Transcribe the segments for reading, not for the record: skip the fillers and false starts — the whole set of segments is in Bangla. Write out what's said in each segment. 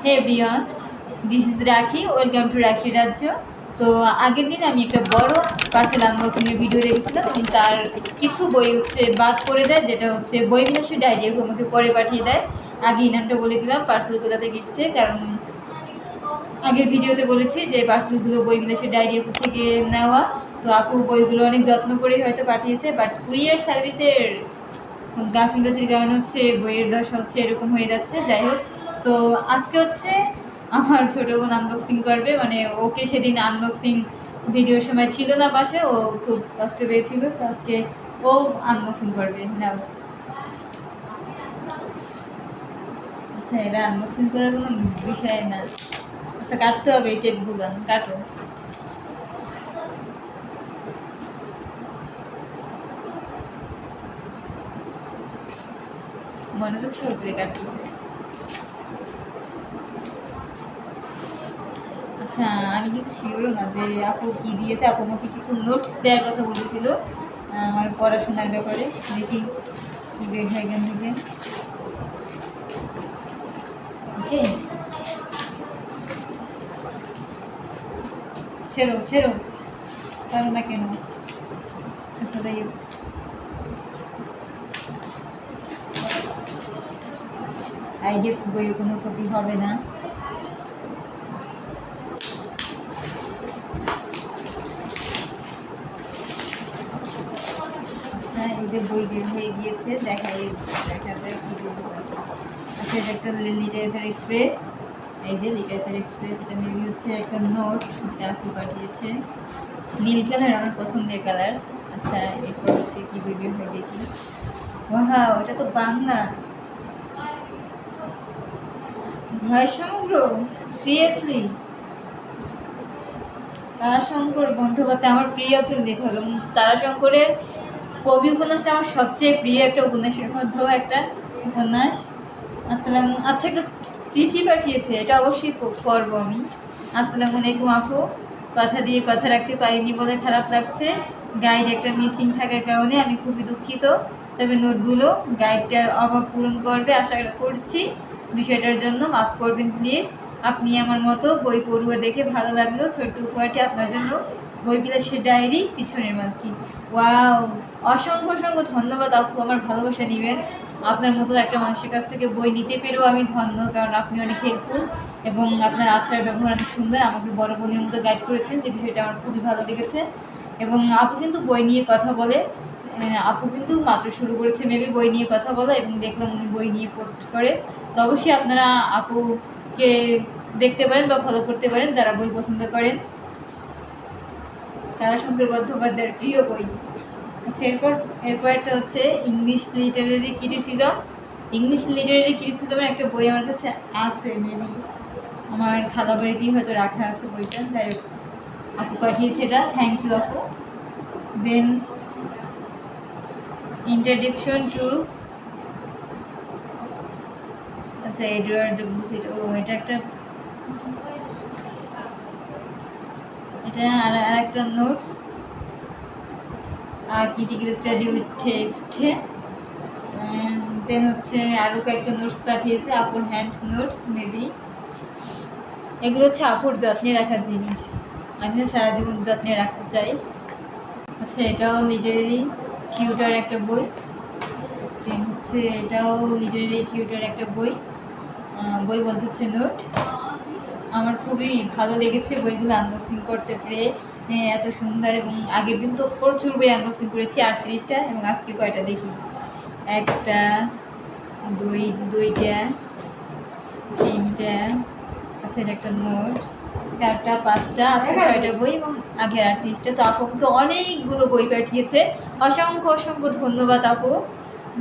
হে এভরিওয়ান, দিস ইজ রাখি, ওয়েলকাম টু রাখি রাজ্য। তো আগের দিন আমি একটা বড় পার্সেল আনবক্সিংয়ের ভিডিও দেখেছিলাম এবং তার কিছু বই বাদ পড়ে যায়, যেটা বই বিলাসী ডায়েরি আমাকে পরে পাঠিয়ে দেয়। আগে নামটা বলে দিলাম পার্সেল কোথা থেকে এসছে, কারণ আগের ভিডিওতে বলেছি যে পার্সেলগুলো বই বিলাসী ডায়েরি থেকে নেওয়া। তো আপু বইগুলো অনেক যত্ন করে হয়তো পাঠিয়েছে, বাট কুরিয়ার সার্ভিসের গাফিলতির কারণে বইয়ের দশা এরকম হয়ে যাচ্ছে। যাই হোক, তো আজকে আমার ছোটো বোন আনবক্সিং করবে, মানে ওকে সেদিন আনবক্সিং ভিডিওর সময় ছিল না পাশে, ও খুব কষ্ট পেয়েছিল, তো আজকে ও আনবক্সিং করবে। নাও। আচ্ছা, এটা আনবক্সিং করার কোনো বিষয় না। আচ্ছা, কাটতে হবে এই টেপগুলো, কাটো। মনোযোগ সহকারে কাটতেছে। আচ্ছা, আমি কিন্তু শিওরও না যে আপু কি দিয়েছে। আপু আমাকে কিছু নোটস দেওয়ার কথা বলেছিল আমার পড়াশোনার ব্যাপারে। দেখি কি বের হয় এখান থেকে। ওকে, ছেড়ো ছেড়ো, পারো না কেন? আচ্ছা, তাই আই গেস বইয়ের কোনো ক্ষতি হবে না। আচ্ছা, এই যে বই বের হয়ে গিয়েছে, দেখা যায় কি বের হয়। আচ্ছা, এটা একটা লিটারেচার এক্সপ্রেস। এই যে লিটারেচার এক্সপ্রেস, এটা মেবি একটা নোট যেটা আপু পাঠিয়েছে। নীল কালার আমার পছন্দের কালার। আচ্ছা, এরপর কি বই বের হয় দেখি। ওয়াও, ওটা তো বাংলা। ভয় সমগ্র, সিরিয়াসলি? তারাশঙ্কর বন্দ্যোপাধ্যায় আমার প্রিয় একজন লেখক, এবং তারাশঙ্করের কবি উপন্যাসটা আমার সবচেয়ে প্রিয় একটা উপন্যাসের মধ্যেও একটা উপন্যাস। আসসালাম, আচ্ছা, একটা চিঠি পাঠিয়েছে, এটা অবশ্যই পড়বো আমি। আসসালামু আলাইকুম আপু, কথা দিয়ে কথা রাখতে পারিনি বলে খারাপ লাগছে। গাইড একটা মিসিং থাকার কারণে আমি খুবই দুঃখিত, তবে নোটগুলো গাইডটার অভাব পূরণ করবে আশা করছি। বিষয়টার জন্য মাফ করবেন প্লিজ। আপনি আমার মতো বই পড়ুয়া দেখে ভালো লাগলো। ছোট্ট উপহারটি আপনার জন্য, বই বিলাসের ডায়েরি, পিছনের মাছটি। ওয়াও, অসংখ্য অসংখ্য ধন্যবাদ আপু, আমার ভালোবাসা নেবেন। আপনার মতো একটা মানুষের কাছ থেকে বই নিতে পেরেও আমি ধন্য, কারণ আপনি অনেক হেল্পফুল এবং আপনার আচার ব্যবহার অনেক সুন্দর। আমাকে বড় বোনের মতো গাইড করেছেন, যে বিষয়টা আমার খুবই ভালো লেগেছে। এবং আপু কিন্তু বই নিয়ে কথা বলে, আপু কিন্তু মাত্র শুরু করেছে মেবি বই নিয়ে কথা বলা, এবং দেখলাম উনি বই নিয়ে পোস্ট করে। তো অবশ্যই আপনারা আপুকে দেখতে পারেন বা ফলো করতে পারেন যারা বই পছন্দ করেন। তারাশঙ্কর বন্দ্যোপাধ্যায়ের প্রিয় বই। আচ্ছা, এরপর একটা English literary criticism. English literary ক্রিটিসিজমের একটা বই আমার কাছে আছে, মেবি আমার খালা বাড়িতেই হয়তো রাখা আছে বইটা। যাই হোক, আপু পাঠিয়েছে এটা, থ্যাংক ইউ আপু। দেন ইন্ট্রোডাকশন টু, আচ্ছা, এডওয়ার্ড ডব্লিউ, ও এটা আর একটা notes, critical study with text. Then আরও কয়েকটা নোটস পাঠিয়েছে, আপুর হ্যান্ড নোটস মেবি। এগুলো আপুর যত্নে রাখার জিনিস, আমিও সারা জীবন যত্নে রাখতে চাই। আচ্ছা, এটাও লিটারেরি টিউটার একটা বই। দেন এটাও লিটারেরি টিউটার একটা বই। বই বলতে নোট। আমার খুবই ভালো লেগেছে বইগুলো আনবক্সিং করতে পেরে, এত সুন্দর। এবং আগের দিন তো প্রচুর বই আনবক্সিং করেছি, 38টা, এবং আজকে কয়টা দেখি, 1টা 2টা 3টা। আচ্ছা, এটা একটা নোট, 4টা 5টা, আজকে 6টা বই, এবং আগে 38টা। তো আপু তো অনেকগুলো বই পাঠিয়েছে, অসংখ্য অসংখ্য ধন্যবাদ আপু।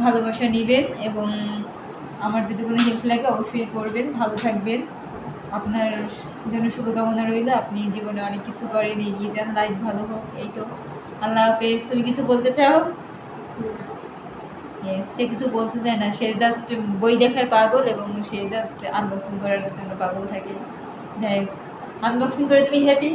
ভালোবাসা নেবেন, এবং আমার যদি কোনো হেল্প লাগে অবশ্যই করবেন। ভালো থাকবেন, আপনার জন্য শুভকামনা রইল। আপনি জীবনে অনেক কিছু করেন, এগিয়ে যান, লাইফ ভালো হোক। এই তো, আল্লাহ হাফেজ। তুমি কিছু বলতে চাও? সে কিছু বলতে চায় না, সে জাস্ট বই দেখার পাগল, এবং সে জাস্ট আনবক্সিং করার জন্য পাগল থাকে। যাই হোক, আনবক্সিং করে তুমি হ্যাপি?